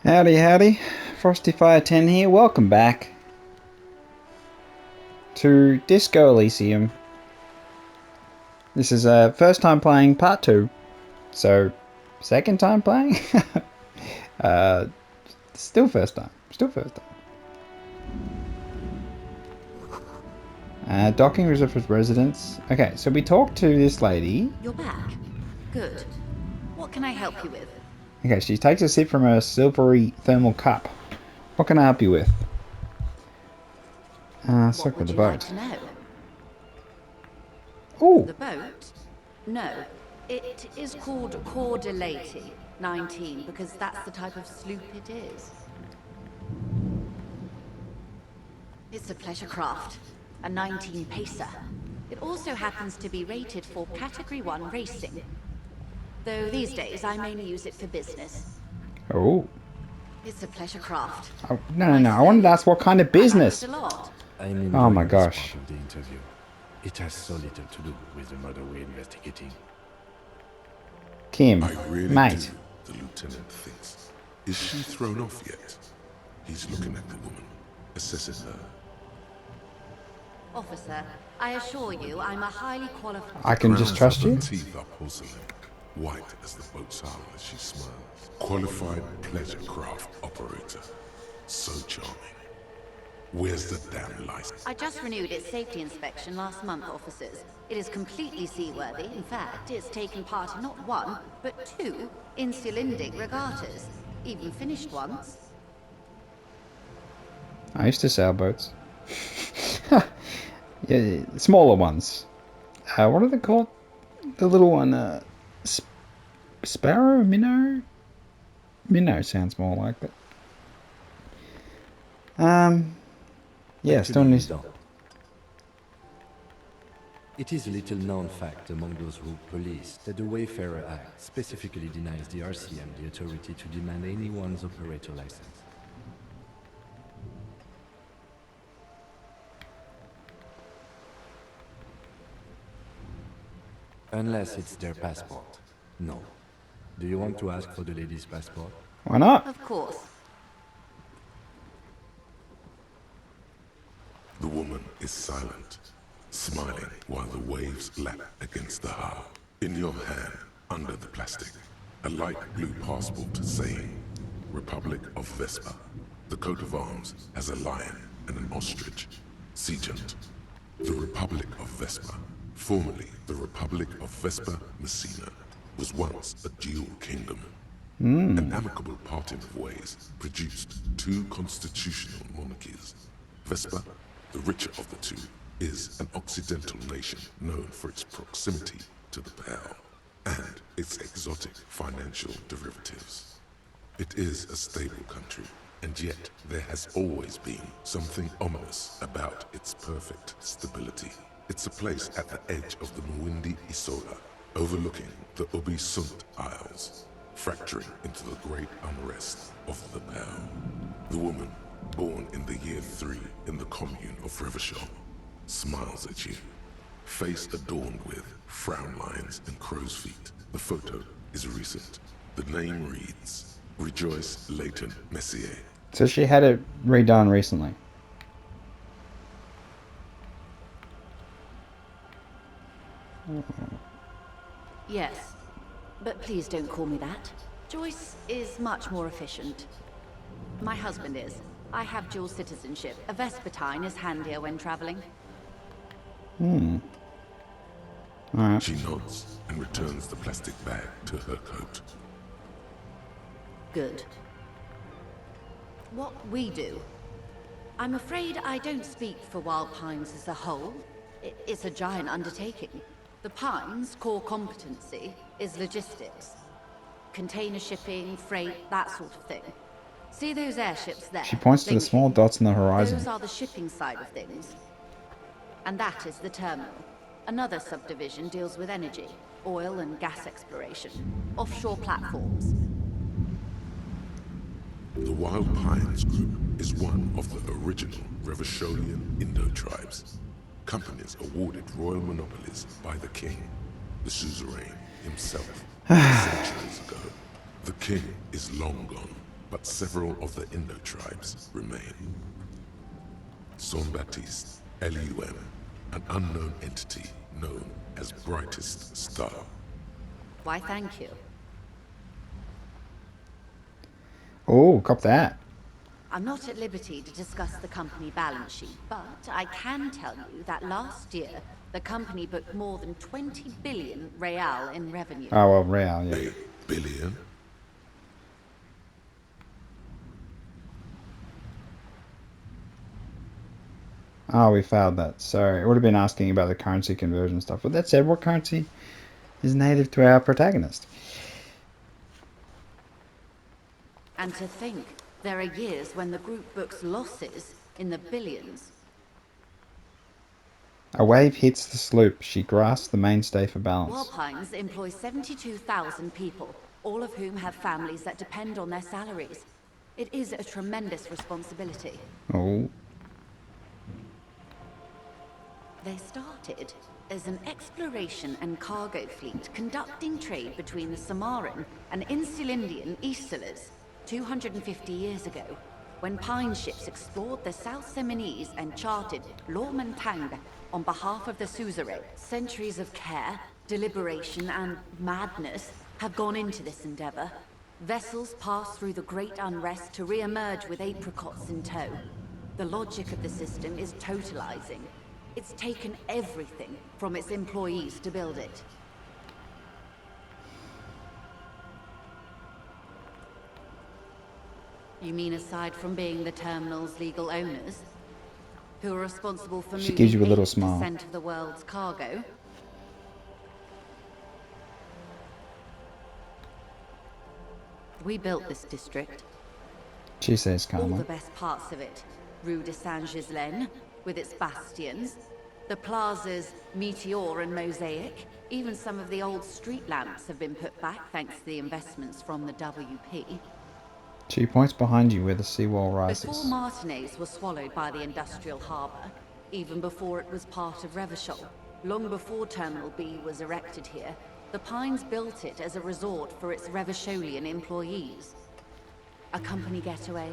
Howdy, howdy. Frosty Fire 10 here. Welcome back to Disco Elysium. This is first time playing part 2. So, second time playing? uh, still first time. Still first time. Docking reserved for residents. Okay, so we talked to this lady. You're back. Good. What can I help you with? Okay, she takes a sip from her silvery thermal cup. What can I help you with? Stuck with the boat. Like to know? Ooh. The boat? No. It is called Cordelati 19 because that's the type of sloop it is. It's a pleasure craft, a 19 pacer. It also happens to be rated for Category 1 racing. Though these days I mainly use it for business. Oh. It's a pleasure craft. Oh, no. I wanted to ask what kind of business. Oh my gosh. Part of the interview. It has so little to do with the murder we're investigating. Kim, I really mate. do, the lieutenant thinks. Is she thrown off yet? He's looking at the woman, assessing her. Officer, I assure you I'm a highly qualified... I can just trust you? Her teeth are porcelain, white as the boat's hull as she smiles. Qualified pleasure craft operator. So charming. Where's the damn license? I just renewed its safety inspection last month, officers. It is completely seaworthy. In fact, it's taken part in not one, but 2 insulindic regattas. Even finished once. I used to sail boats. Yeah, smaller ones. What are they called? The little one, sparrow? Minnow? Minnow sounds more like that. Yeah, still needs... It is a little known fact among those rogue police that the Wayfarer Act specifically denies the RCM the authority to demand anyone's operator license. Unless it's their passport. No. Do you want to ask for the lady's passport? Why not? Of course. The woman is silent, smiling while the waves lap against the hull. In your hand, under the plastic, a light blue passport saying, Republic of Vespa. The coat of arms has a lion and an ostrich. Seagent. The Republic of Vespa, formerly the Republic of Vespa Messina, was once a dual kingdom. An amicable parting of ways produced 2 constitutional monarchies. Vespa, the richer of the 2, is an occidental nation known for its proximity to the Pearl and its exotic financial derivatives. It is a stable country, and yet there has always been something ominous about its perfect stability. It's a place at the edge of the Mwindi Isola, overlooking the Obi Sunt Isles, fracturing into the great unrest of the Pearl. The woman, born in the year 3 in the commune of Revachol, smiles at you, face adorned with frown lines and crow's feet. The photo is recent. The name reads, Rejoice Leighton Messier. So she had it redone recently. Yes. But please don't call me that. Joyce is much more efficient. My husband is. I have dual citizenship. A Vespertine is handier when traveling. Alright. She nods and returns the plastic bag to her coat. Good. What we do. I'm afraid I don't speak for Wild Pines as a whole. It's a giant undertaking. The Pines' core competency is logistics. Container shipping, freight, that sort of thing. See those airships there? She points to the small dots on the horizon. Those are the shipping side of things. And that is the terminal. Another subdivision deals with energy, oil and gas exploration, offshore platforms. The Wild Pines Group is one of the original Revacholian Indo-tribes. Companies awarded royal monopolies by the king, the suzerain himself, centuries ago. The king is long gone, but several of the Indo tribes remain. Son-Baptiste, Elysium, an unknown entity known as Brightest Star. Why, thank you. Oh, cop that. I'm not at liberty to discuss the company balance sheet, but I can tell you that last year, the company booked more than 20 billion real in revenue. Oh, well, real, yeah. Billion? Oh, we failed that. Sorry. It would have been asking about the currency conversion stuff. With that said, what currency is native to our protagonist? And to think, there are years when the group books losses in the billions. A wave hits the sloop. She grasps the mainstay for balance. Warpines employ 72,000 people, all of whom have families that depend on their salaries. It is a tremendous responsibility. Oh, They started as an exploration and cargo fleet conducting trade between the Samaran and Insulindian Easterlers 250 years ago, when Pine ships explored the South Seminese and charted Lormentang on behalf of the suzerain. Centuries of care, deliberation, and madness have gone into this endeavor. Vessels pass through the Great Unrest to re-emerge with apricots in tow. The logic of the system is totalizing. It's taken everything from its employees to build it. You mean aside from being the terminal's legal owners, who are responsible for She moving gives you a little smile. 8% of the world's cargo? We built this district. she says All calmly. the best parts of it. Rue de Saint-Ghislain, with its bastions. The plazas Meteor and Mosaic. Even some of the old street lamps have been put back thanks to the investments from the WP. She points behind you where the seawall Before rises. Martinez was swallowed by the industrial harbour, even before it was part of Revachol, long before Terminal B was erected here, the Pines built it as a resort for its Revacholian employees. A company getaway,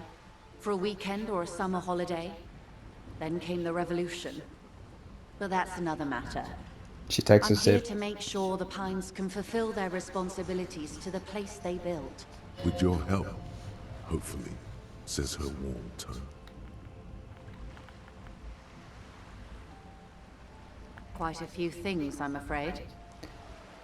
for a weekend or a summer holiday. Then came the revolution. But that's another matter. She takes I'm a here sip. to make sure the Pines can fulfill their responsibilities to the place they built. With your help, hopefully, says her warm tone. Quite a few things, I'm afraid.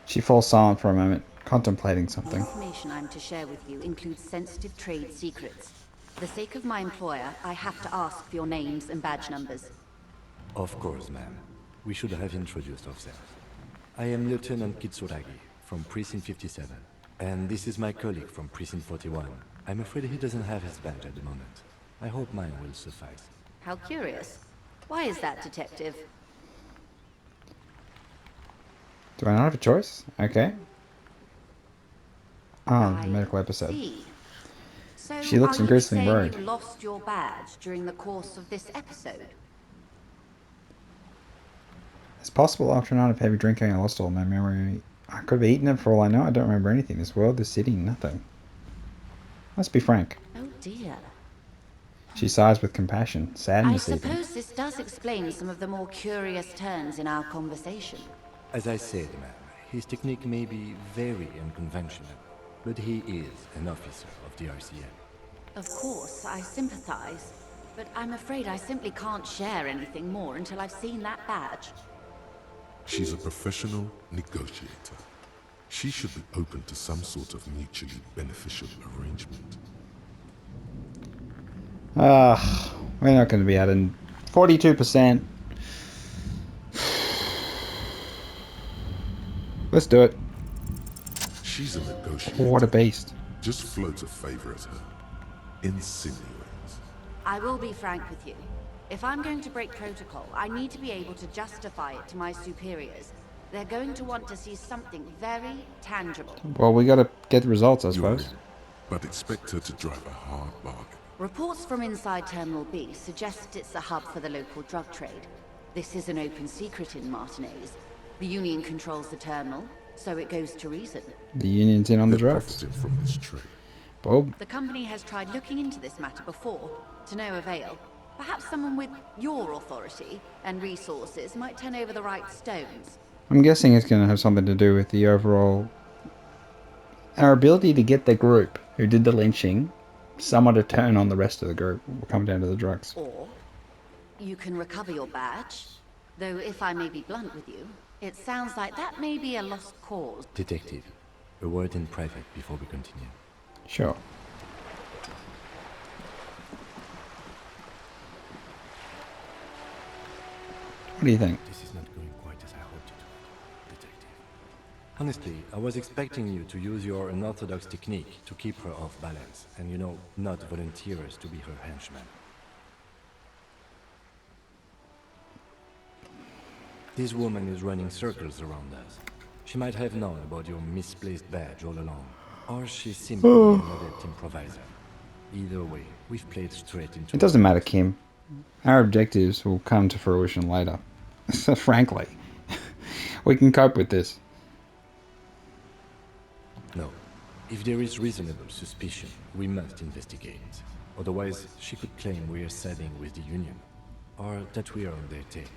She falls silent for a moment, contemplating The something. information I'm to share with you includes sensitive trade secrets. For the sake of my employer, I have to ask for your names and badge numbers. Of course, ma'am. We should have introduced ourselves. I am Lieutenant Kitsuragi, from Precinct 57. And this is my colleague from Precinct 41. I'm afraid he doesn't have his badge at the moment. I hope mine will suffice. How curious. Why is that, Detective? Do I not have a choice? Okay. Oh, the I medical episode. see. So She looks are you increasingly saying worried. you lost your badge during the course of this episode? It's possible after a night of heavy drinking I lost all my memory. I could have eaten it for all I know. I don't remember anything. This world, this city, nothing. Let's be frank. Oh dear. She sighs with compassion, I sadness even. suppose this does explain some of the more curious turns in our conversation. As I said, ma'am, his technique may be very unconventional, but he is an officer of the RCM. Of course, I sympathize, but I'm afraid I simply can't share anything more until I've seen that badge. She's a professional negotiator. She should be open to some sort of mutually beneficial arrangement. We're not going to be adding 42%. Let's do it. She's a negotiator. What a beast. Just floats a favor at her. Insinuates. I will be frank with you. If I'm going to break protocol, I need to be able to justify it to my superiors. They're going to want to see something very tangible. Well, we got to get the results, I You're suppose. in, but expect her to drive a hard bargain. Reports from inside Terminal B suggest it's a hub for the local drug trade. This is an open secret in Martinez. The Union controls the terminal, so it goes to reason. The Union's in on the They're drugs. profiting from this trade. Bob. The company has tried looking into this matter before, to no avail. Perhaps someone with your authority and resources might turn over the right stones. I'm guessing it's going to have something to do with the overall... Our ability to get the group who did the lynching, someone to turn on the rest of the group will come down to the drugs. Or you can recover your badge. Though if I may be blunt with you, it sounds like that may be a lost cause. Detective, a word in private before we continue. Sure. What do you think? This is not going quite as I hoped it would, Detective. Honestly, I was expecting you to use your unorthodox technique to keep her off balance, and you know, not volunteer us to be her henchman. This woman is running circles around us. She might have known about your misplaced badge all along, or she's simply an adept improviser. Either way, we've played straight into It doesn't her matter, hands. Kim. Our objectives will come to fruition later. So frankly, we can cope with this. No. If there is reasonable suspicion, we must investigate. Otherwise, she could claim we are siding with the Union, or that we are on their take.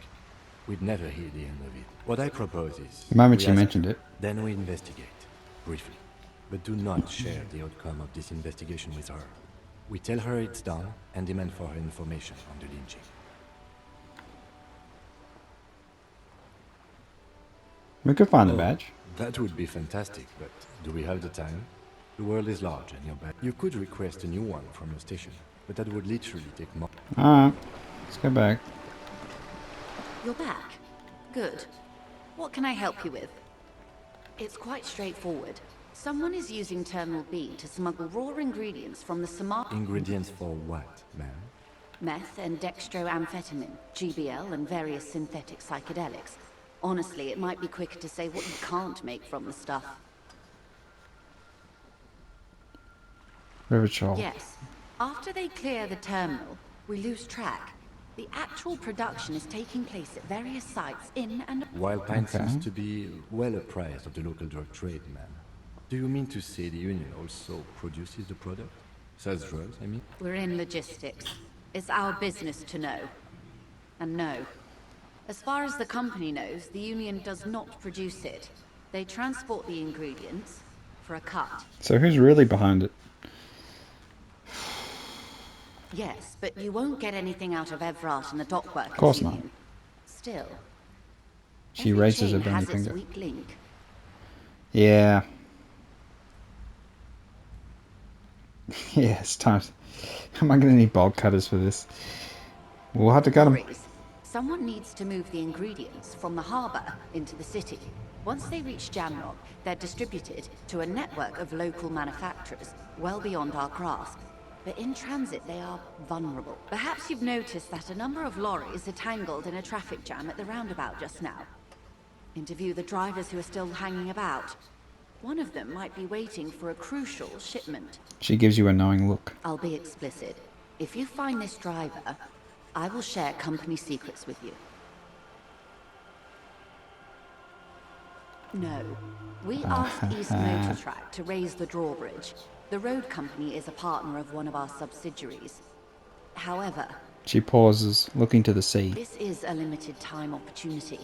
We'd never hear the end of it. What I propose is... The moment we you ask mentioned her, it. then we investigate, briefly. But do not share the outcome of this investigation with her. We tell her it's done, and demand for her information on the lynching. We could find the badge. That would be fantastic, but do we have the time? The world is large and you're back. You could request a new one from your station, but that would literally take more. Alright, let's go back. You're back. Good. What can I help you with? It's quite straightforward. Someone is using Terminal B to smuggle raw ingredients from the Samar... Ingredients for what, ma'am? Meth and dextroamphetamine, GBL, and various synthetic psychedelics. Honestly, it might be quicker to say what you can't make from the stuff. River Troll. Yes. After they clear the terminal, we lose track. The actual production is taking place at various sites in and... Wild Pine Okay. seems to be well apprised of the local drug trade, ma'am. Do you mean to say the Union also produces the product? Sells drugs, I mean? We're in logistics. It's our business to know. And no. As far as the company knows, the Union does not produce it. They transport the ingredients for a cut. So who's really behind it? Yes, but you won't get anything out of Evrart and the dockworkers Course not. union. Still, She every raises her chain bony has its finger. weak link. Yeah. Yeah, it's time. Am I going to need bulk cutters for this? We'll have to cut them. Worries. Someone needs to move the ingredients from the harbour into the city. Once they reach Jamrock, they're distributed to a network of local manufacturers, well beyond our grasp. But in transit, they are vulnerable. Perhaps you've noticed that a number of lorries are tangled in a traffic jam at the roundabout just now. Interview the drivers who are still hanging about. One of them might be waiting for a crucial shipment. She gives you a knowing look. I'll be explicit. If you find this driver, I will share company secrets with you. No. We asked East Motor Track to raise the drawbridge. The road company is a partner of one of our subsidiaries. However, She pauses, looking to the sea. this is a limited time opportunity.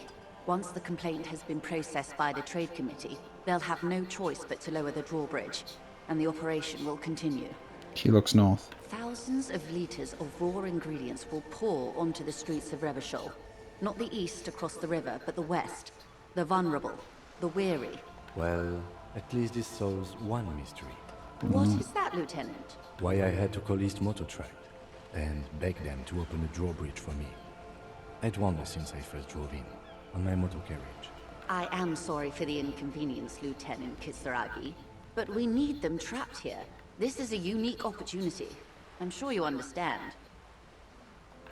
Once the complaint has been processed by the trade committee, they'll have no choice but to lower the drawbridge, and the operation will continue. She looks north. Thousands of liters of raw ingredients will pour onto the streets of Revachol. Not the east across the river, but the west. The vulnerable, the weary. Well, at least this solves one mystery. What is that, Lieutenant? Why I had to call East Motor Track and beg them to open a drawbridge for me. I'd wondered since I first drove in, on my motor carriage. I am sorry for the inconvenience, Lieutenant Kisaragi, but we need them trapped here. This is a unique opportunity. I'm sure you understand.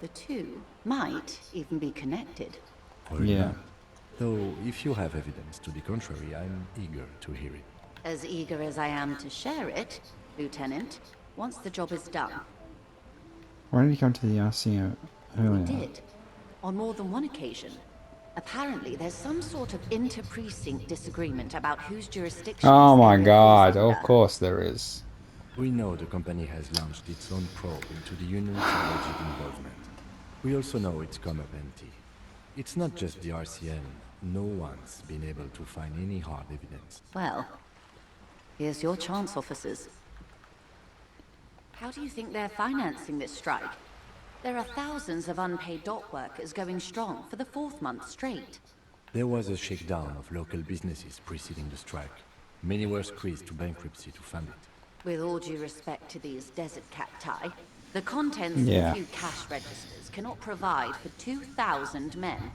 The two might even be connected. Or Yeah. not. Though, if you have evidence to the contrary, I'm eager to hear it. As eager as I am to share it, Lieutenant, once the job is done. Why did he come to the RC earlier? Did. On more than one occasion. Apparently, there's some sort of inter-precinct disagreement about whose jurisdiction. Oh this my area god, falls of under. course there is. We know the company has launched its own probe into the union's alleged involvement. We also know it's come up empty. It's not just the RCN. No one's been able to find any hard evidence. Well, here's your chance, officers. How do you think they're financing this strike? There are thousands of unpaid dock workers going strong for the 4th month straight. There was a shakedown of local businesses preceding the strike. Many were squeezed to bankruptcy to fund it. With all due respect to these desert cacti, the contents of a Yeah. few cash registers cannot provide for 2,000 men.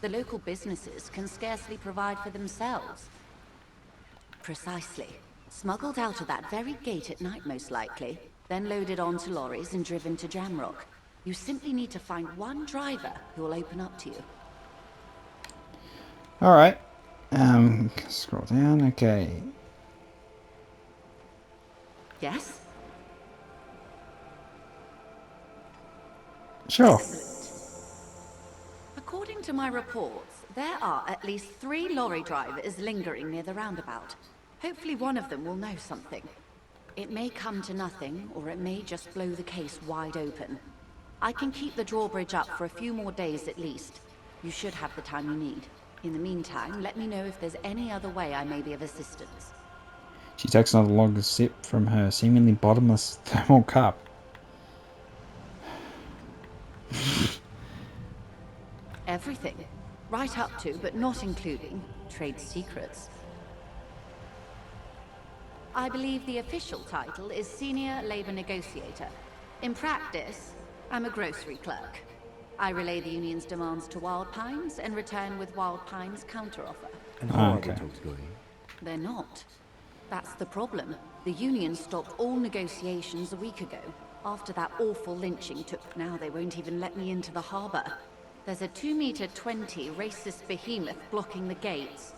The local businesses can scarcely provide for themselves. Precisely. Smuggled out of that very gate at night, most likely, then loaded onto lorries and driven to Jamrock. You simply need to find one driver who will open up to you. Alright. Scroll down. Okay. Yes? Sure. Excellent. According to my reports, there are at least 3 lorry drivers lingering near the roundabout. Hopefully one of them will know something. It may come to nothing, or it may just blow the case wide open. I can keep the drawbridge up for a few more days at least. You should have the time you need. In the meantime, let me know if there's any other way I may be of assistance. She takes another long sip from her seemingly bottomless thermal cup. Everything. Right up to, but not including, trade secrets. I believe the official title is Senior Labor Negotiator. In practice, I'm a grocery clerk. I relay the union's demands to Wild Pines and return with Wild Pines' counteroffer. And how are Okay. the talks going? They're not. That's the problem. The union stopped all negotiations a week ago. After that awful lynching took, now they won't even let me into the harbor. There's a 2-meter 20 racist behemoth blocking the gates.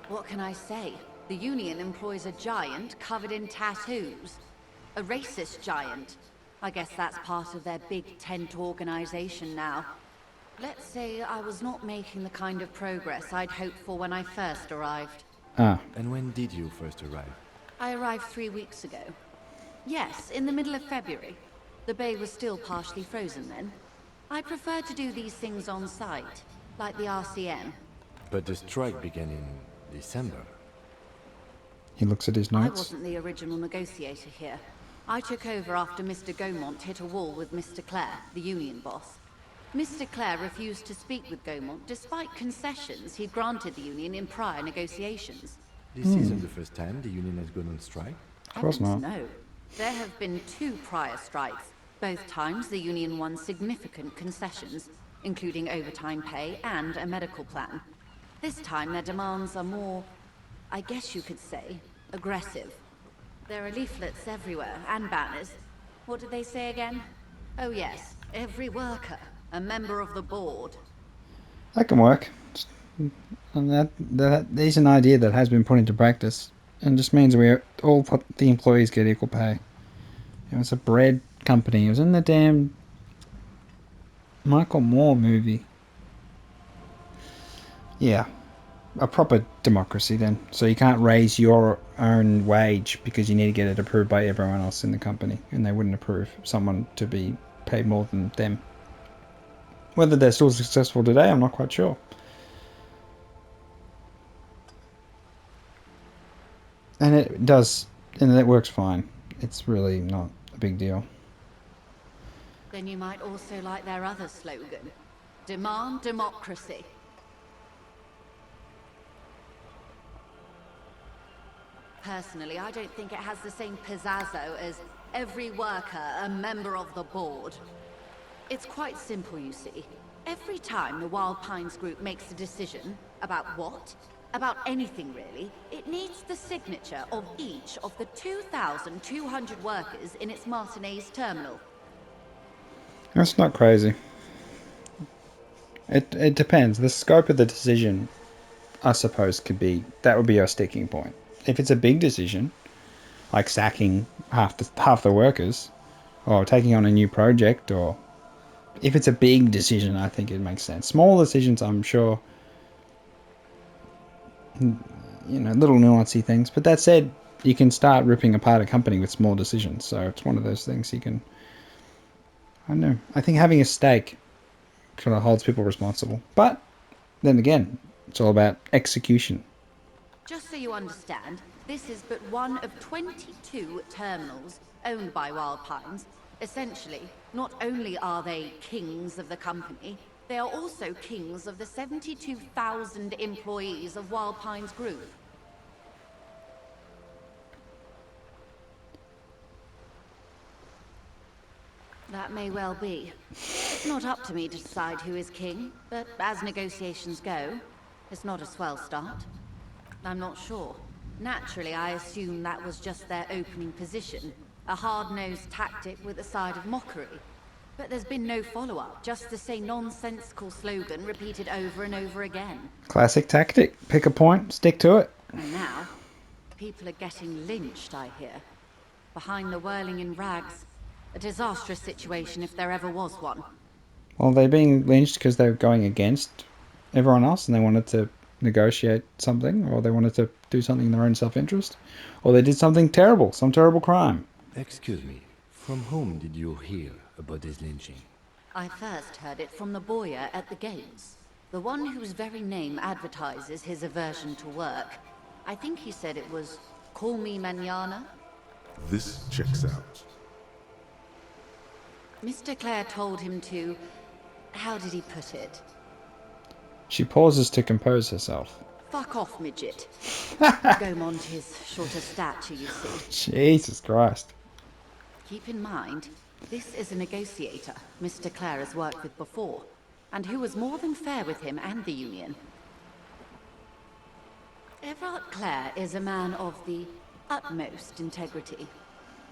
What can I say? The union employs a giant covered in tattoos. A racist giant. I guess that's part of their big tent organization now. Let's say I was not making the kind of progress I'd hoped for when I first arrived. Ah. And when did you first arrive? I arrived 3 weeks ago. Yes, in the middle of February. The bay was still partially frozen then. I prefer to do these things on site, like the RCN. But the strike began in December. He looks at his I notes. wasn't the original negotiator here. I took over after Mr. Gaumont hit a wall with Mr. Clare, the union boss. Mr. Clare refused to speak with Gaumont despite concessions he'd granted the union in prior negotiations. This isn't the first time the union has gone on strike. Of course not. No. There have been 2 prior strikes. Both times the union won significant concessions, including overtime pay and a medical plan. This time their demands are more, I guess you could say, aggressive. There are leaflets everywhere, and banners. What did they say again? Oh yes, every worker, a member of the board. That can work. And that is an idea that has been put into practice, and just means all the employees get equal pay. It was a bread company. It was in the damn Michael Moore movie. Yeah, a proper democracy then. So you can't raise your own wage because you need to get it approved by everyone else in the company, and they wouldn't approve someone to be paid more than them. Whether they're still successful today, I'm not quite sure. And it does, and it works fine. It's really not a big deal. Then you might also like their other slogan. Demand democracy. Personally, I don't think it has the same pizzazzo as every worker a member of the board. It's quite simple, you see. Every time the Wild Pines group makes a decision about what? About anything really, it needs the signature of each of the 2,200 workers in its Martinez terminal. That's not crazy. It depends. The scope of the decision, I suppose, that would be your sticking point. If it's a big decision, like sacking half the workers, or taking on a new project, or if it's a big decision, I think it makes sense. Small decisions, I'm sure, little nuancy things. But that said, you can start ripping apart a company with small decisions. So it's one of those things you can. I don't know. I think having a stake kind of holds people responsible. But then again, it's all about execution. Just so you understand, this is but one of 22 terminals owned by Wild Pines. Essentially, not only are they kings of the company, they are also kings of the 72,000 employees of Wild Pines Group. That may well be. It's not up to me to decide who is king, but as negotiations go, it's not a swell start. I'm not sure. Naturally, I assume that was just their opening position, a hard-nosed tactic with a side of mockery. But there's been no follow-up, just the same nonsensical slogan repeated over and over again. Classic tactic. Pick a point, stick to it. And now, people are getting lynched, I hear. Behind the whirling in rags. A disastrous situation if there ever was one. Well, they're being lynched because they're going against everyone else and they wanted to negotiate something, or they wanted to do something in their own self-interest, or they did something terrible, some terrible crime. Excuse me, from whom did you hear about this lynching? I first heard it from the boyar at the gates. The one whose very name advertises his aversion to work. I think he said it was, "Call me mañana." This checks out. Mr. Clare told him to... how did he put it? She pauses to compose herself. Fuck off, midget. Gaumont is short of stature, you see. Jesus Christ. Keep in mind, this is a negotiator Mr. Clare has worked with before, and who was more than fair with him and the Union. Everard Clare is a man of the utmost integrity.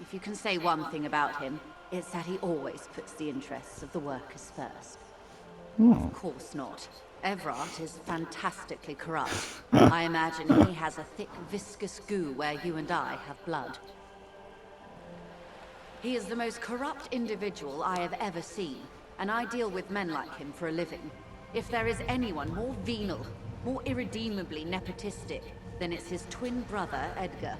If you can say one thing about him, it's that he always puts the interests of the workers first. Of course not. Everard is fantastically corrupt. I imagine he has a thick, viscous goo where you and I have blood. He is the most corrupt individual I have ever seen, and I deal with men like him for a living. If there is anyone more venal, more irredeemably nepotistic, then it's his twin brother, Edgar.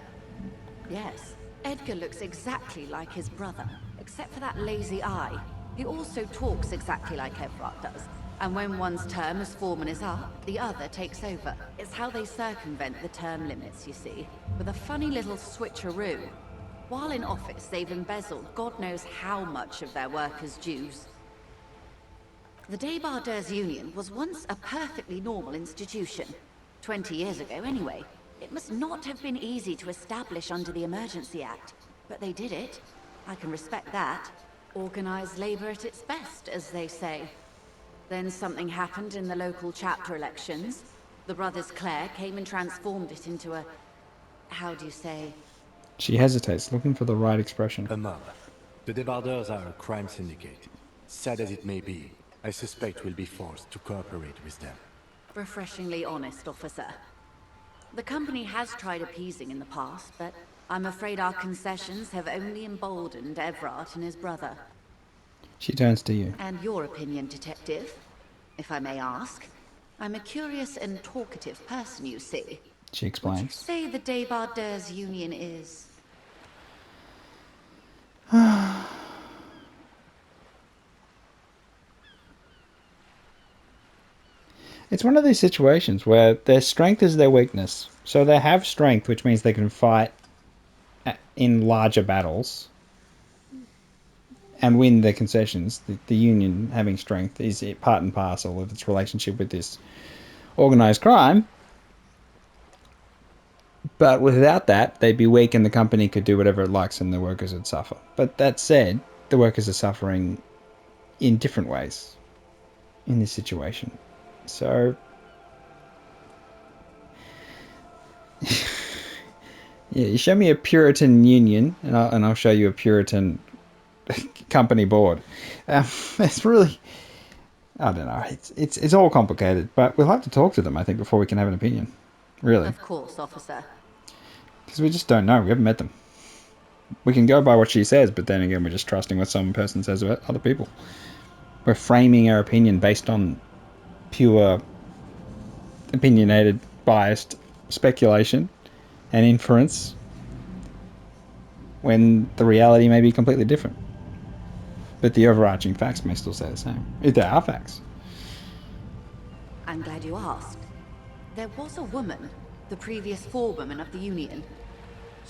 Yes, Edgar looks exactly like his brother, except for that lazy eye. He also talks exactly like Everard does. And when one's term as foreman is up, the other takes over. It's how they circumvent the term limits, you see, with a funny little switcheroo. While in office, they've embezzled God knows how much of their workers' dues. The Débardeurs Union was once a perfectly normal institution. 20 years ago, anyway. It must not have been easy to establish under the Emergency Act, but they did it. I can respect that. Organized labor at its best, as they say. Then something happened in the local chapter elections. The brothers Clare came and transformed it into a... how do you say? She hesitates, looking for the right expression. A mob. The Débardeurs are a crime syndicate. Sad as it may be, I suspect we'll be forced to cooperate with them. Refreshingly honest, officer. The company has tried appeasing in the past, but I'm afraid our concessions have only emboldened Everard and his brother. She turns to you. And your opinion, detective, if I may ask? I'm a curious and talkative person, you see. She Would you explains. say the Débardeurs Union is... It's one of these situations where their strength is their weakness. So they have strength, which means they can fight in larger battles and win their concessions. The Union having strength is part and parcel of its relationship with this organized crime. But without that, they'd be weak and the company could do whatever it likes and the workers would suffer. But that said, the workers are suffering in different ways in this situation. So, yeah, you show me a Puritan union, and I'll show you a Puritan company board. It's really, I don't know. It's all complicated, but we'll have to talk to them, I think, before we can have an opinion. Really, Of course, officer. because we just don't know. We haven't met them. We can go by what she says, but then again, we're just trusting what some person says about other people. We're framing our opinion based on pure opinionated, biased speculation and inference when the reality may be completely different. But the overarching facts may still say the same. If there are facts. I'm glad you asked. There was a woman, the previous forewoman of the Union.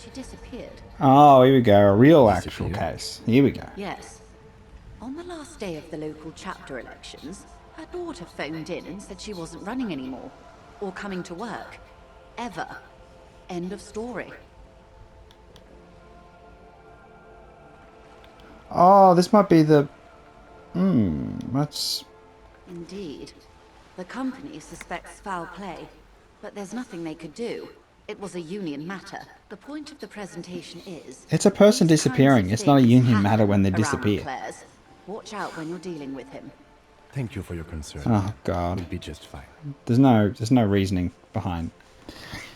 She disappeared. Oh, here we go. A real actual Disappeared? case. Here we go. Yes. On the last day of the local chapter elections, her daughter phoned in and said she wasn't running anymore. Or coming to work. Ever. End of story. Oh, this might be the... that's... Indeed. The company suspects foul play, but there's nothing they could do. It was a Union matter. The point of the presentation is... It's a person these kinds disappearing. of It's not a things Union matter happen when they around disappear. Claire's. Watch out when you're dealing with him. Thank you for your concern. Oh, God. We'll be just fine. There's no reasoning behind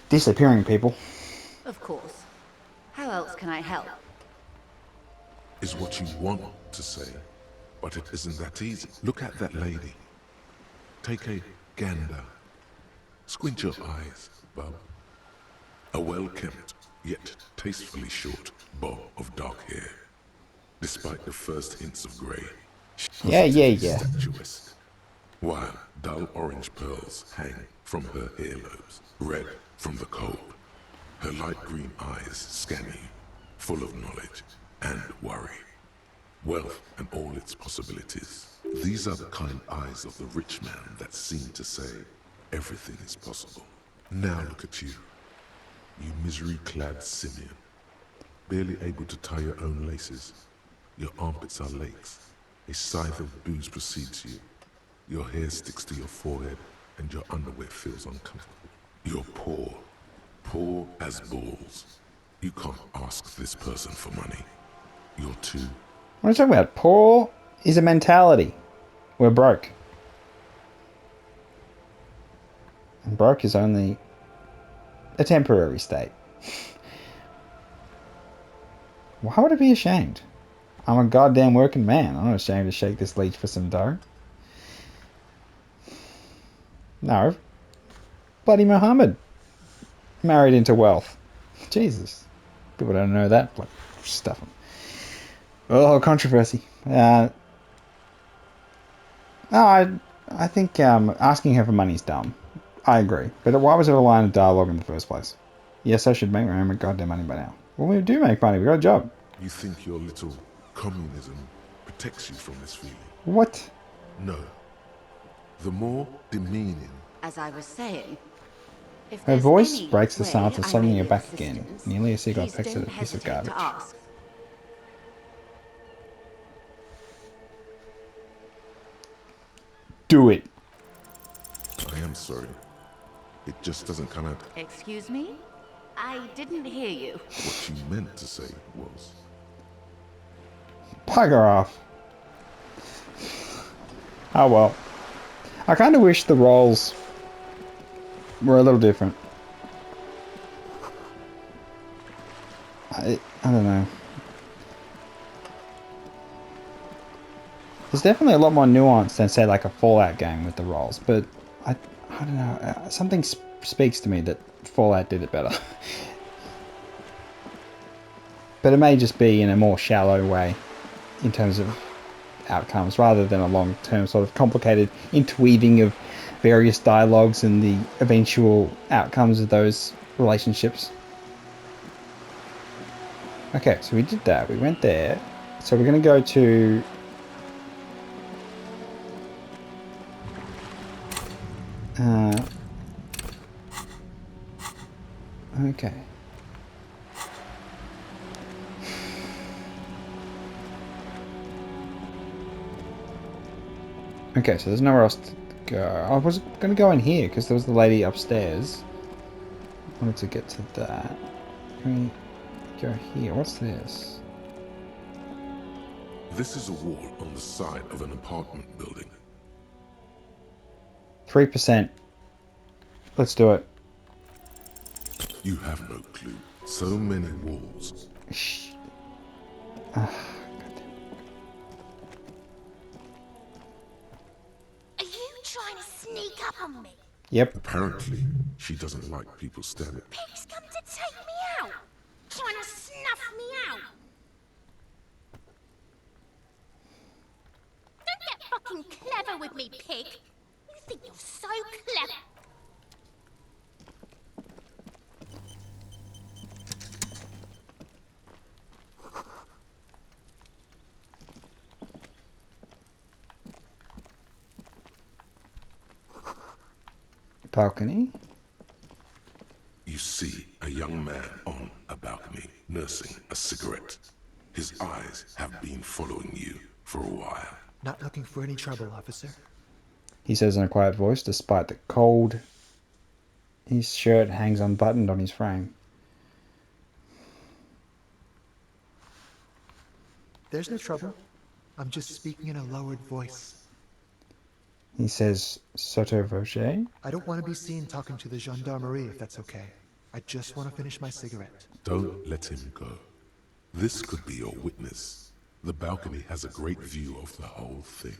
disappearing people. Of course. How else can I help? Is what you want to say, but it isn't that easy. Look at that lady. Take a gander. Squint your eyes, bub. A well-kept, yet tastefully short bob of dark hair. Despite the first hints of grey, she's Yeah. statuesque. While dull orange pearls hang from her earlobes, red from the cold. Her light green eyes scan you, full of knowledge and worry. Wealth and all its possibilities. These are the kind eyes of the rich man that seem to say everything is possible. Now look at you, you misery-clad simian, barely able to tie your own laces. Your armpits are lakes. A scythe of booze precedes you. Your hair sticks to your forehead, and your underwear feels uncomfortable. You're poor, poor as balls. You can't ask this person for money. You're too... What are you talking about? Poor is a mentality. We're broke. And broke is only a temporary state. Why would I be ashamed? I'm a goddamn working man. I'm not ashamed to shake this leech for some dough. No. Bloody Muhammad married into wealth. Jesus. People don't know that. Like, stuff. Oh, controversy. No, I think asking her for money is dumb. I agree. But why was it a line of dialogue in the first place? Yes, I should make my own goddamn money by now. Well, we do make money. We got a job. You think your little communism protects you from this feeling? What? No. The more demeaning. As I was saying, if Her there's voice any breaks the way silence and I suddenly may you're be back of again. assistance, Nearly a seagull please pecks at a don't piece of hesitate garbage. to ask. Do it. I am sorry. It just doesn't come out. Excuse me? I didn't hear you. What you meant to say was... Bugger off. Oh well. I kind of wish the roles were a little different. I don't know. There's definitely a lot more nuance than, say, like a Fallout game with the roles, but I don't know. Something speaks to me that Fallout did it better. But it may just be in a more shallow way in terms of outcomes, rather than a long-term sort of complicated interweaving of various dialogues and the eventual outcomes of those relationships. Okay, so we did that. We went there. So we're going to go to... okay. Okay, so there's nowhere else to go. I was going to go in here because there was the lady upstairs. I wanted to get to that. Can we go here? What's this? This is a wall on the side of an apartment building. 3%. Let's do it. You have no clue. So many walls. Shh. Are you trying to sneak up on me? Yep. Apparently, she doesn't like people staring. Pigs come to take me out? Trying to snuff me out? clever with me, pig. You think you're so clever. Balcony. You see a young man on a balcony nursing a cigarette. His eyes have been following you for a while. Not looking for any trouble, officer. He says in a quiet voice, despite the cold. His shirt hangs unbuttoned on his frame. There's no trouble. I'm just speaking in a lowered voice. He says, sotto voce. I don't want to be seen talking to the gendarmerie, if that's okay. I just want to finish my cigarette. Don't let him go. This could be your witness. The balcony has a great view of the whole thing.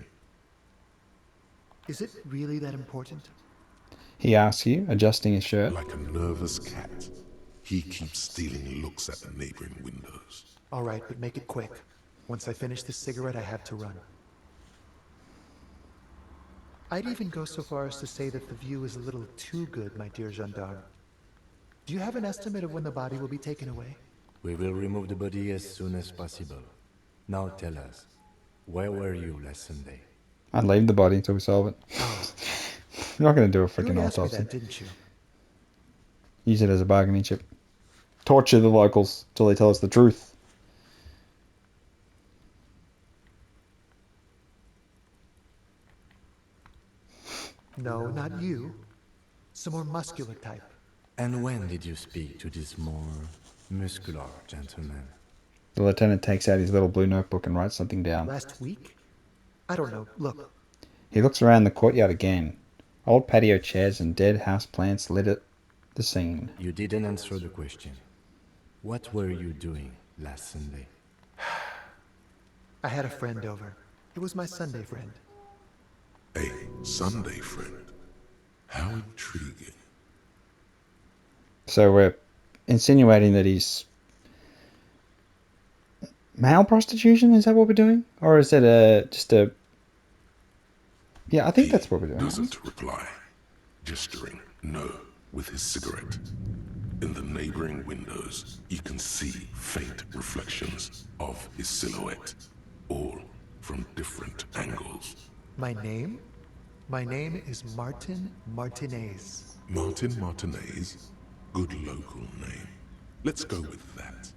Is it really that important? He asks you, adjusting his shirt. Like a nervous cat, he keeps stealing looks at the neighboring windows. All right, but make it quick. Once I finish this cigarette, I have to run. I'd even go so far as to say that the view is a little too good, my dear gendarme. Do you have an estimate of when the body will be taken away? We will remove the body as soon as possible. Now tell us, where were you last Sunday? I'd leave the body until we solve it. You're not going to do a You freaking already asked me autopsy. that, didn't you? Use it as a bargaining chip. Torture the locals till they tell us the truth. No, not you. Some more muscular type. And when did you speak to this more muscular gentleman? The lieutenant takes out his little blue notebook and writes something down. Last week? I don't know. Look, He looks around the courtyard again. Old patio chairs and dead house plants lit the scene. You didn't answer the question. What were you doing last Sunday? I had a friend over. It was my Sunday friend. A Sunday friend. How intriguing. So we're insinuating that he's male prostitution? Is that what we're doing? Or is it just a... Yeah, I think that's what we're doing. Doesn't reply, gesturing no with his cigarette. In the neighboring windows, you can see faint reflections of his silhouette, all from different angles. My name? My name is Martin Martinez. Martin Martinez, good local name. Let's go with that.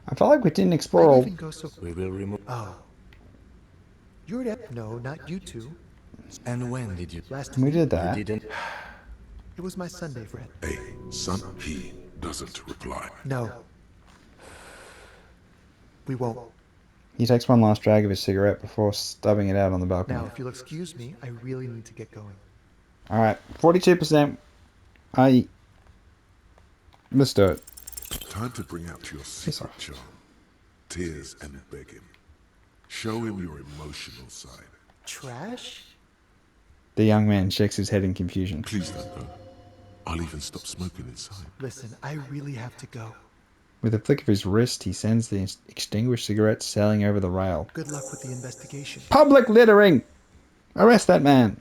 I felt like we didn't explore I'd all... even go so... We will remove... Oh. You're that... No, not you two. And when did you... Last We week. did that. You didn't... It was my Sunday friend. A son, he doesn't reply. No. We won't. He takes one last drag of his cigarette before stubbing it out on the balcony. Now, if you'll excuse me, I really need to get going. Alright, 42%. Let's do it. Time to bring out your sir. secret, John. Tears and begging. Show him your emotional side. Trash? The young man shakes his head in confusion. Please don't go. I'll even stop smoking inside. Listen, I really have to go. With a flick of his wrist, he sends the extinguished cigarette sailing over the rail. Good luck with the investigation. Public littering! Arrest that man!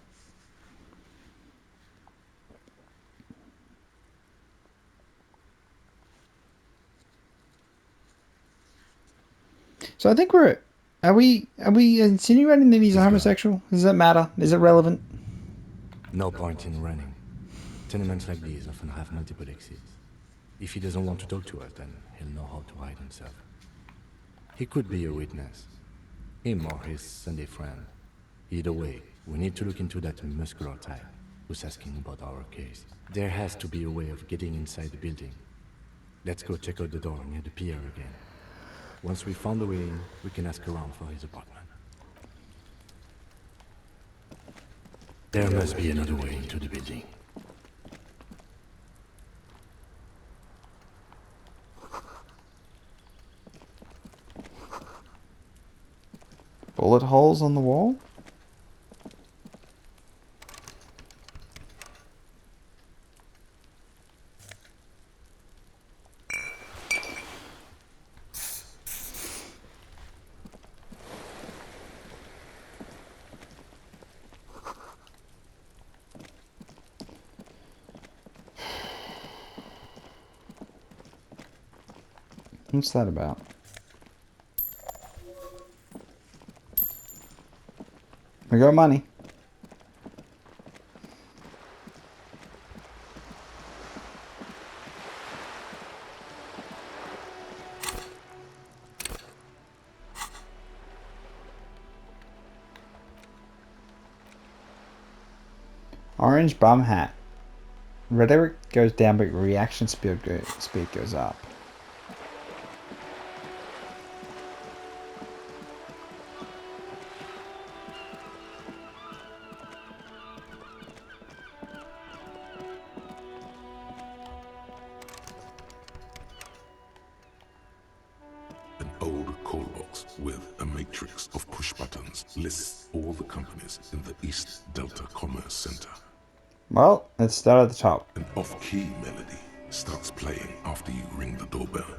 So I think we're... Are we insinuating that he's a homosexual? Does that matter? Is it relevant? No point in running. Tenements like these often have multiple exits. If he doesn't want to talk to us, then he'll know how to hide himself. He could be a witness. Him or his Sunday friend. Either way, we need to look into that muscular type who's asking about our case. There has to be a way of getting inside the building. Let's go check out the door near the pier again. Once we found the way in, we can ask around for his apartment. There must be another way into the building. Bullet holes on the wall? What's that about? We got money. Orange bum hat. Rhetoric goes down, but reaction speed goes up. An old call box with a matrix of push buttons lists all the companies in the East Delta Commerce Center. Well, let's start at the top. An off-key melody starts playing after you ring the doorbell.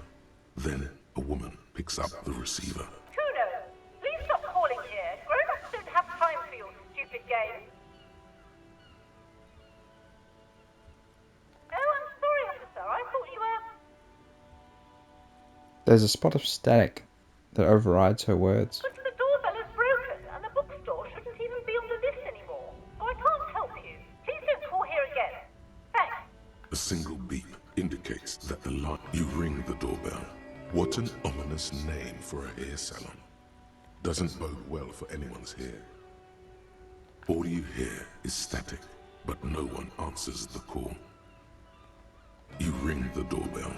Then a woman picks up the receiver. Kuno, please stop calling here. Grown-ups don't have time for your stupid game. Oh, I'm sorry, officer. I thought you were... There's a spot of static that overrides her words. But the doorbell is broken, and the bookstore shouldn't even be on the list anymore. So I can't help you. Please don't call here again. Thanks. A single beep indicates that the line. You ring the doorbell. What an ominous name for a hair salon. Doesn't bode well for anyone's hair. All you hear is static, but no one answers the call. You ring the doorbell,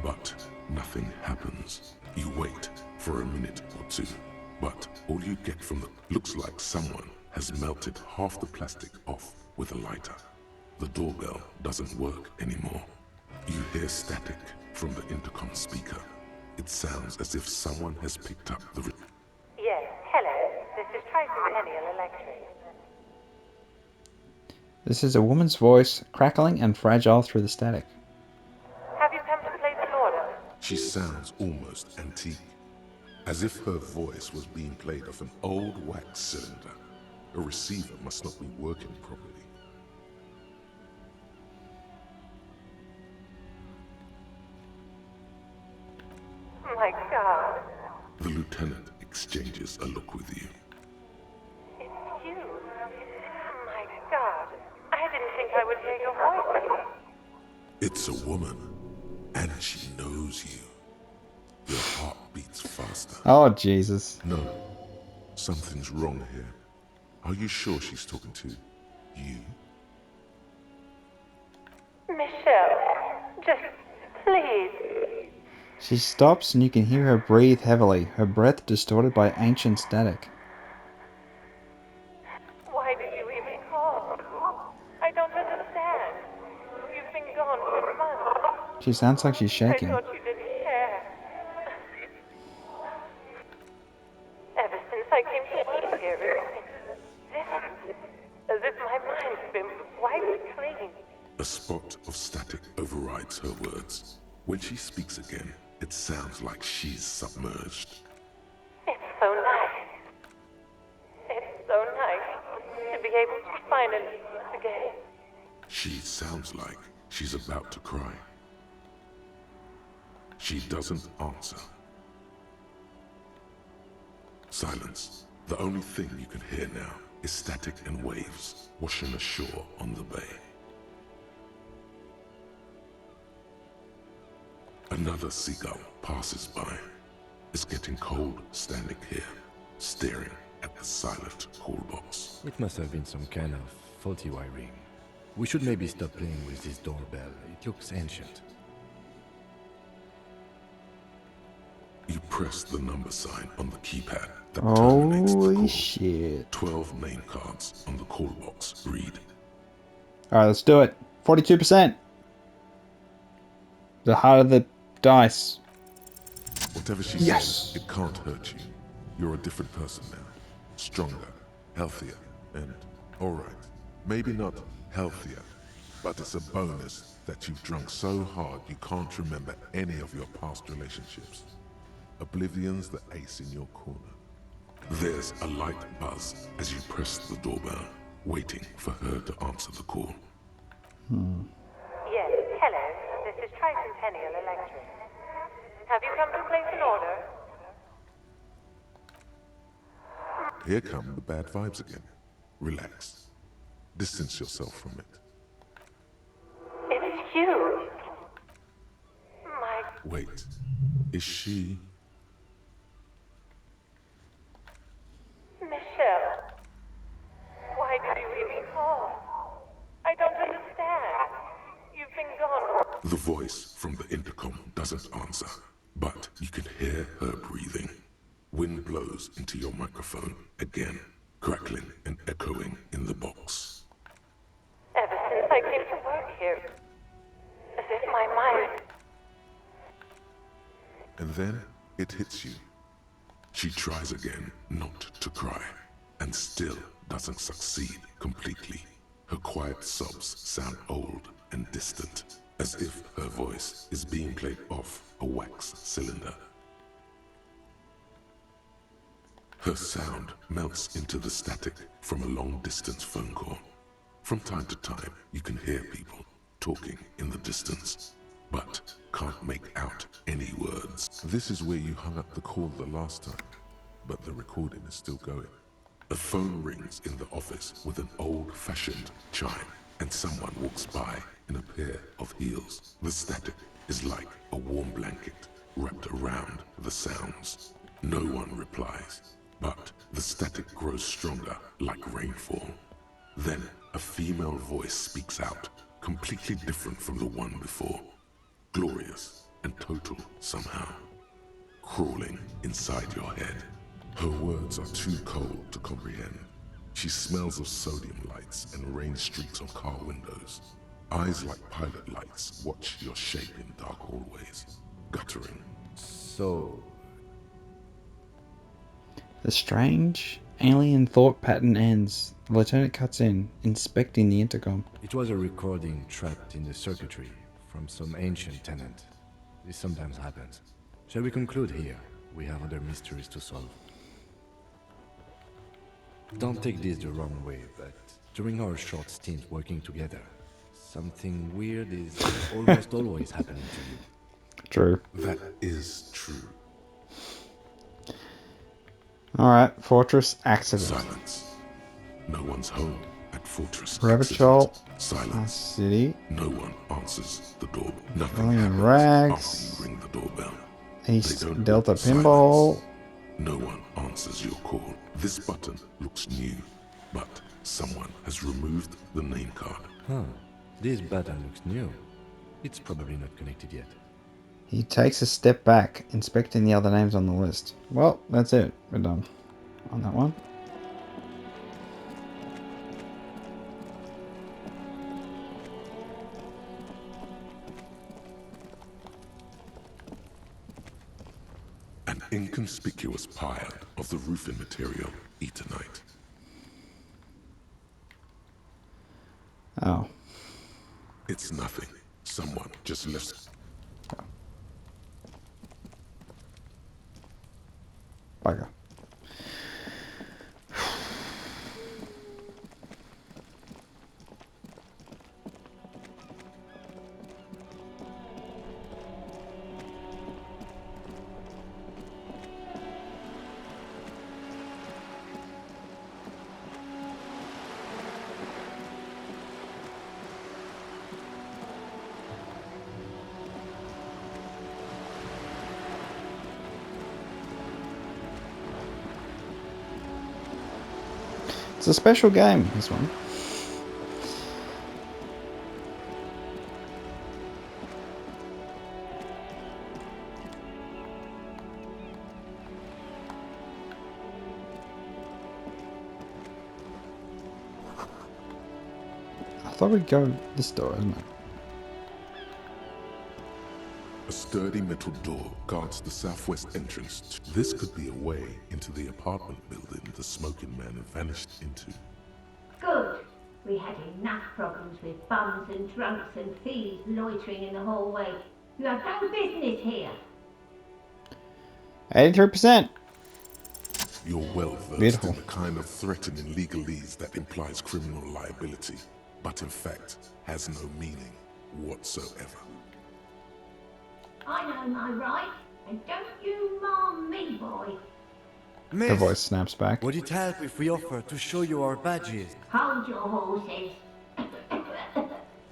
but nothing happens. You wait for a minute or two, but all you get from the looks like someone has melted half the plastic off with a lighter. The doorbell doesn't work anymore. You hear static from the intercom speaker. It sounds as if someone has picked up the... Yes, hello. This is Tricentennial Electric. This is a woman's voice, crackling and fragile through the static. Have you come to place an order? She sounds almost antique, as if her voice was being played off an old wax cylinder. A receiver must not be working properly. My God. The lieutenant exchanges a look with you. It's you. My God. I didn't think I would hear your voice. It's a woman, and she knows you. Your heart beats faster. Oh, Jesus. No, something's wrong here. Are you sure she's talking to you? Michelle, just please. She stops and you can hear her breathe heavily, her breath distorted by ancient static. Why did you even call? I don't understand. You've been gone for months. She sounds like she's I shaking. thought you didn't care. Ever since I came to live here, this, as if my mind's been wiped clean. A spot of static overrides her words. When she speaks again, it sounds like she's submerged. It's so nice. It's so nice to be able to finally meet again. She sounds like she's about to cry. She doesn't answer. Silence. The only thing you can hear now is static and waves washing ashore on the bay. Another seagull passes by. It's getting cold standing here, staring at the silent call box. It must have been some kind of faulty wiring. We should maybe stop playing with this doorbell. It looks ancient. You press the number sign on the keypad that terminates the Holy call. shit. 12 name cards on the call box read. Alright, let's do it. 42%. The heart of the dice. Whatever she Yes. says, it can't hurt you. You're a different person now. Stronger, healthier, and alright, maybe not healthier, but it's a bonus that you've drunk so hard you can't remember any of your past relationships. Oblivion's the ace in your corner. There's a light buzz as you press the doorbell, waiting for her to answer the call. Yes, hello. This is Tricentennial Electric. Have you come to place an order? Here come the bad vibes again. Relax. Distance yourself from it. It's you. My... Wait. Is she... Michelle. Why did you even call? I don't understand. You've been gone. The voice from the intercom doesn't answer, but you can hear her breathing. Wind blows into your microphone again, crackling and echoing in the box. Ever since I came to work here, as if my mind... And then it hits you. She tries again not to cry, and still doesn't succeed completely. Her quiet sobs sound old and distant, as if her voice is being played off a wax cylinder. Her sound melts into the static from a long-distance phone call. From time to time, you can hear people talking in the distance, but can't make out any words. This is where you hung up the call the last time, but the recording is still going. A phone rings in the office with an old-fashioned chime, and someone walks by in a pair of heels. The static is like a warm blanket wrapped around the sounds. No one replies, but the static grows stronger like rainfall. Then a female voice speaks out, completely different from the one before. Glorious and total somehow, crawling inside your head. Her words are too cold to comprehend. She smells of sodium lights and rain streaks on car windows. Eyes like pilot lights watch your shape in dark hallways, guttering. So, The strange alien thought pattern ends. The lieutenant cuts in, inspecting the intercom. it was a recording trapped in the circuitry from some ancient tenant. This sometimes happens. Shall we conclude here? We have other mysteries to solve. Don't take this the wrong way, but during our short stint working together, something weird is almost always happening to you. True. That is true. Alright, Fortress Accident. Silence. No one's home at Fortress Revachol, Accident. Silence. City, No one answers the door. Nothing Filling in happens rags. after you ring the doorbell. East They don't Delta break the Pinball. silence. No one answers your call. This button looks new, but someone has removed the name card. Huh. This button looks new. It's probably not connected yet. He takes a step back, inspecting the other names on the list. Well, that's it. We're done on that one. An inconspicuous pile of the roofing material, Eternite. Oh. It's nothing. Someone just left. Bugger. It's a special game, this one. I thought we'd go this door, isn't it? A sturdy metal door guards the southwest entrance. This could be a way into the apartment building the smoking man vanished into. Good. We had enough problems with bums and drunks and thieves loitering in the hallway. You have no business here. 83%. You're well versed Beautiful. in the kind of threatening legalese that implies criminal liability, but in fact has no meaning whatsoever. I know my rights. And don't you mom me, boy. Her Miss, voice snaps back. would it help if we offer to show you our badges? Hold your horses.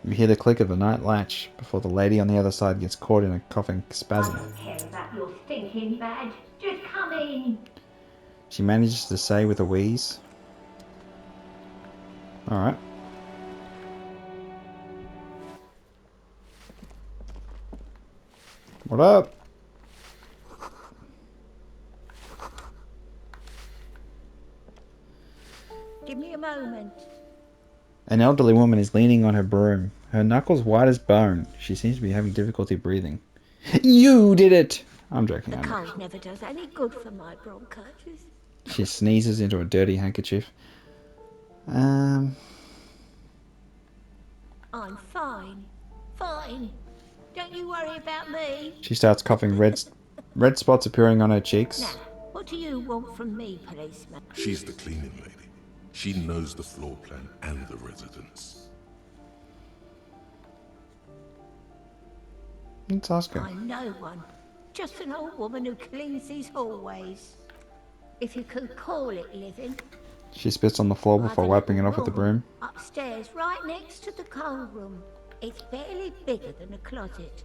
You hear the click of the night latch before the lady on the other side gets caught in a coughing I spasm. don't care about your stinking badge. Just come in. She manages to say with a wheeze. Alright. What up? Give me a moment. An elderly woman is leaning on her broom, her knuckles white as bone. She seems to be having difficulty breathing. You did it! I'm joking. The I know. cold never does any good for my bronchitis. She sneezes into a dirty handkerchief. I'm fine. Fine. Don't you worry about me. She starts coughing. Red spots appearing on her cheeks. Now, what do you want from me, policeman? She's the cleaning lady. She knows the floor plan and the residents. Let's ask her. I'm no one. Just an old woman who cleans these hallways. If you could call it living. She spits on the floor I have before a wiping it little off with the room broom. upstairs, right next to the cold room. It's barely bigger than a closet.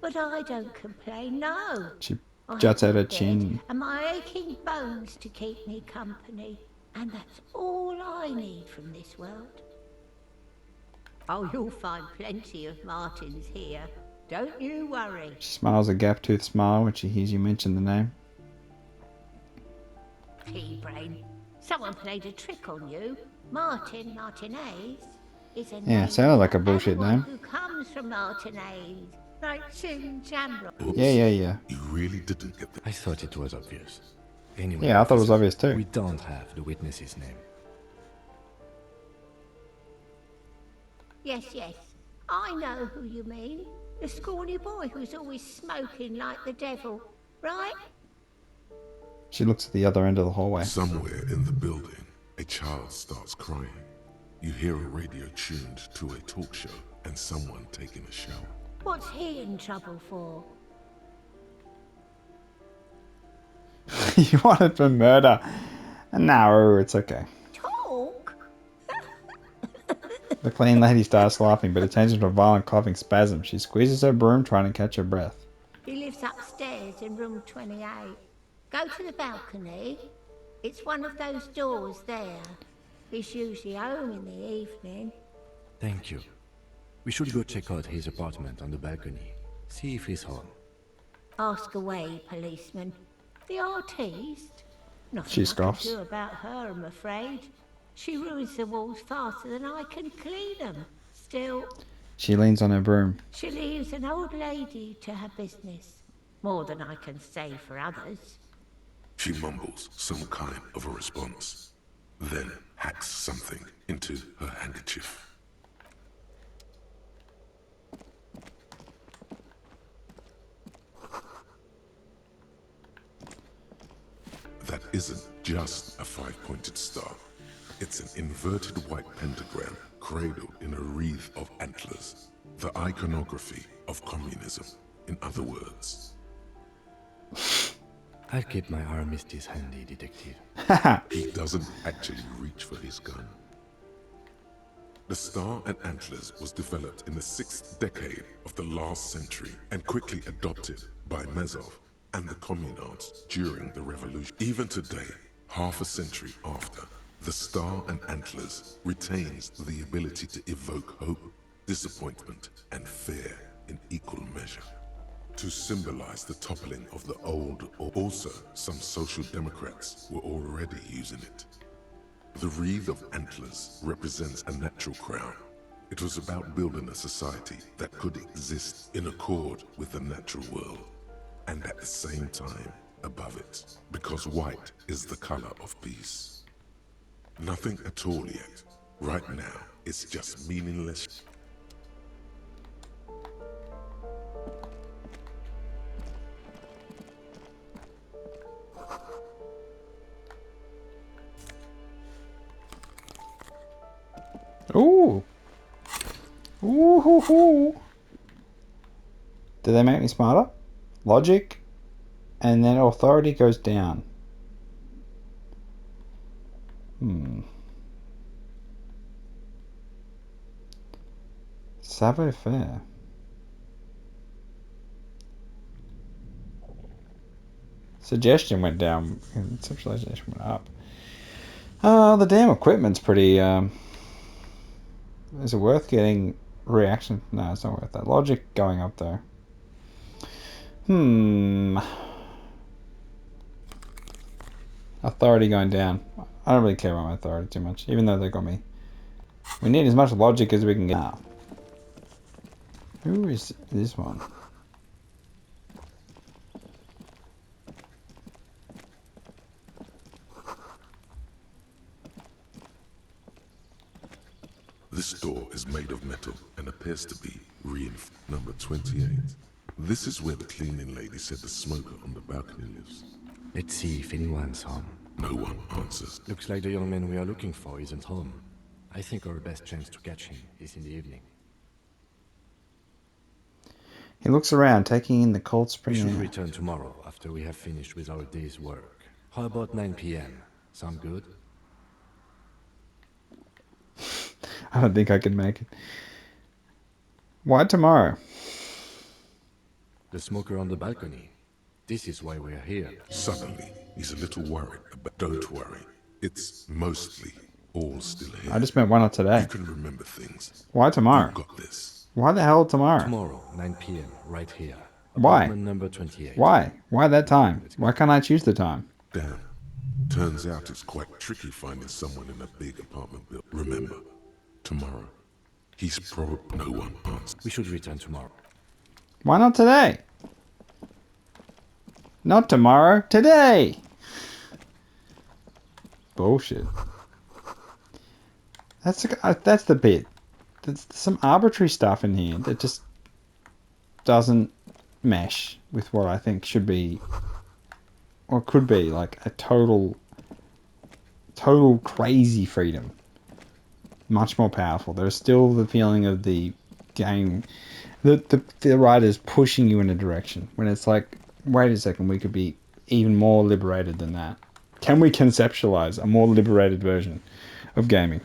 But I don't complain, no. She I juts have out my her bed chin. and my aching bones to keep me company. And that's all I need from this world. Oh, you'll find plenty of Martins here. Don't you worry. She smiles a gap-toothed smile when she hears you mention the name. Pea-brain. Someone played a trick on you. Martin Martinez is a Yeah, name sounded like a for bullshit anyone name. who comes from Martinez, like Chin Jamrock. Oops. Yeah. You really didn't get I thought it was obvious. Anyway, Yeah, I thought it was officer, obvious too. we don't have the witness's name. Yes, I know who you mean. The scrawny boy who's always smoking like the devil, right? She looks at the other end of the hallway. Somewhere in the building, a child starts crying. You hear a radio tuned to a talk show and someone taking a shower. What's he in trouble for? You wanted for murder. No, it's okay. Talk? The clean lady starts laughing, but it changes into a violent coughing spasm. She squeezes her broom, trying to catch her breath. He lives upstairs in room 28. Go to the balcony. It's one of those doors there. He's usually home in the evening. Thank you. We should go check out his apartment on the balcony. See if he's home. Ask away, policeman. The artiste? Nothing She I scoffs. can do about her, I'm afraid. She ruins the walls faster than I can clean them. Still, She leans on her broom. she leaves an old lady to her business. More than I can say for others. She mumbles some kind of a response, then hacks something into her handkerchief. That isn't just a five-pointed star. It's an inverted white pentagram cradled in a wreath of antlers. The iconography of communism, in other words. I'll keep my armistice handy, detective. He doesn't actually reach for his gun. The star and antlers was developed in the 6th decade of the last century and quickly adopted by Mazov and the communards during the revolution. Even today, half a century after, the star and antlers retains the ability to evoke hope, disappointment, and fear in equal measure. To symbolize the toppling of the old, or also some social democrats were already using it. The wreath of antlers represents a natural crown. It was about building a society that could exist in accord with the natural world, and at the same time above it, because white is the color of peace. Nothing at all yet. Right now, it's just meaningless. Ooh. Ooh hoo hoo. Did they make me smarter? Logic? And then authority goes down. Savoir-faire. Suggestion went down. Conceptualization went up. Oh, the damn equipment's pretty. Is it worth getting reaction? No, it's not worth that. Logic going up though. Authority going down. I don't really care about my authority too much, even though they got me. We need as much logic as we can get. Ah. Who is this one? This door is made of metal and appears to be reinforced. Number 28. This is where the cleaning lady said the smoker on the balcony lives. Let's see if anyone's home. No one answers. Looks like the young man we are looking for isn't home. I think our best chance to catch him is in the evening. He looks around, taking in the cold We spring should air. return tomorrow after we have finished with our day's work. How about 9 p.m.? Sound good? I don't think I can make it. Why tomorrow? The smoker on the balcony. This is why we're here. Suddenly, he's a little worried. But don't worry. It's mostly all still here. I just meant why not today? You can remember things. Why tomorrow? You've got this. Why the hell tomorrow? Tomorrow, 9 p.m., right here. Why? Apartment number 28. Why? Why that time? Why can't I choose the time? Damn. Turns out it's quite tricky finding someone in a big apartment building. Remember, tomorrow, he's probably no one answers. We should return tomorrow. Why not today? Not tomorrow, today! Bullshit. That's the bit. There's some arbitrary stuff in here that just doesn't mesh with what I think should be, or could be, like a total crazy freedom. Much more powerful. There's still the feeling of the game, the writers pushing you in a direction when it's like, wait a second, we could be even more liberated than that. Can we conceptualize a more liberated version of gaming?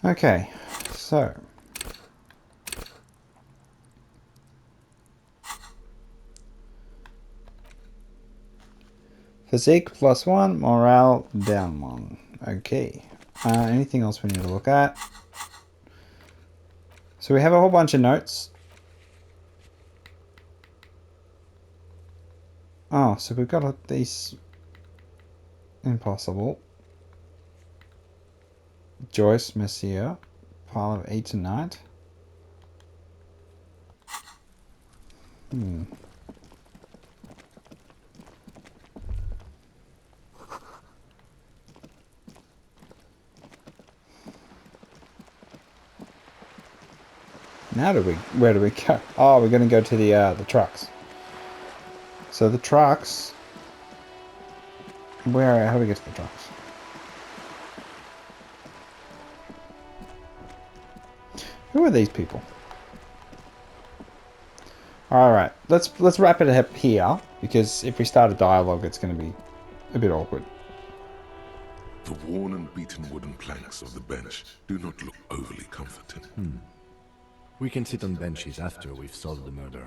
Okay, so physique +1, morale down 1. Okay. Anything else we need to look at? So we have a whole bunch of notes. Oh, so we've got these. Impossible. Joyce Messier. Pile of 8 tonight. Now where do we go? Oh, we're going to go to the trucks. So the trucks. How do we get to the trucks? Who are these people? All right, let's wrap it up here, because if we start a dialogue, it's going to be a bit awkward. The worn and beaten wooden planks of the bench do not look overly comforting. We can sit on benches after we've solved the murder.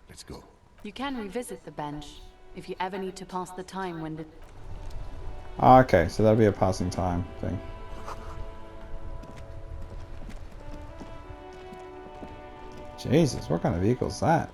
Let's go. You can revisit the bench if you ever need to pass the time when the... Okay, so that'll be a passing time thing. Jesus, what kind of vehicle is that?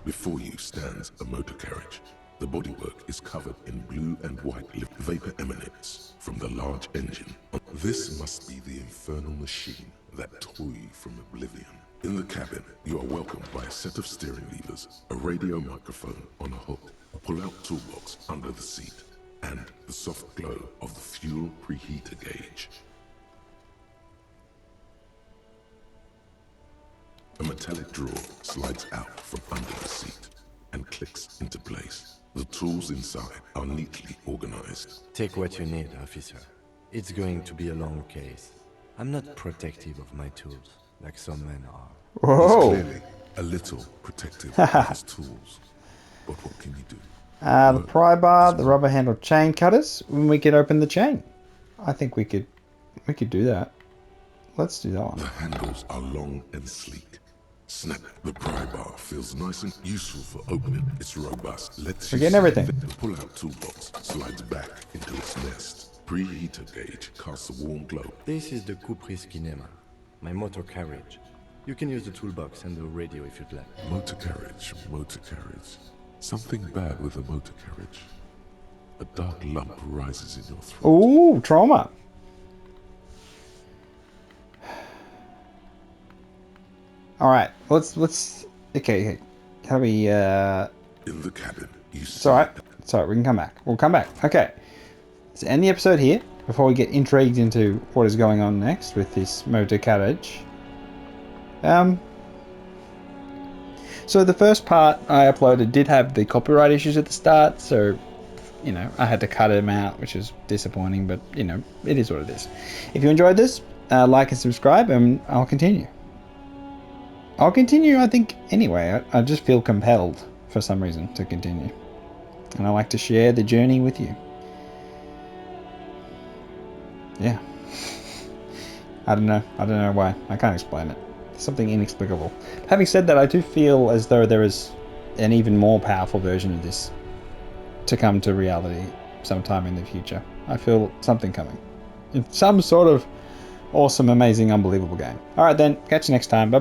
Before you stands a motor carriage. The bodywork is covered in blue and white vapor emanates from the large engine. This must be the infernal machine that tore you from oblivion. In the cabin, you are welcomed by a set of steering levers, a radio microphone on a hook, a pull-out toolbox under the seat, and the soft glow of the fuel preheater gauge. A metallic drawer slides out from under the seat and clicks into place. The tools inside are neatly organized. Take what you need, officer. It's going to be a long case. I'm not protective of my tools, like some men are. He's Whoa! clearly a little protective of his tools. But what can you do? The pry bar, is the word. rubber handled chain cutters. When we could open the chain, I think we could do that. Let's do that one. The handles are long and sleek. Snap. The pry bar feels nice and useful for opening. It's robust. Lets We're you getting see everything. fit. The pull-out toolbox slides back into its nest. Preheater gauge casts a warm glow. This is the Kupris Kinema, my motor carriage. You can use the toolbox and the radio if you'd like. Motor carriage, motor carriage. Something bad with a motor carriage. A dark lump rises in your throat. Ooh, trauma. All right, let's. Okay. How do we? In the cabin, you see It's all right. It's all right. We can come back. We'll come back. Okay. Let's end the episode here before we get intrigued into what is going on next with this motor carriage. So the first part I uploaded did have the copyright issues at the start, so you know I had to cut them out, which is disappointing. But you know it is what it is. If you enjoyed this, like and subscribe, and I'll continue. I think, anyway. I just feel compelled for some reason to continue. And I like to share the journey with you. Yeah. I don't know why. I can't explain it. It's something inexplicable. Having said that, I do feel as though there is an even more powerful version of this to come to reality sometime in the future. I feel something coming. In some sort of awesome, amazing, unbelievable game. Alright then, catch you next time. Bye.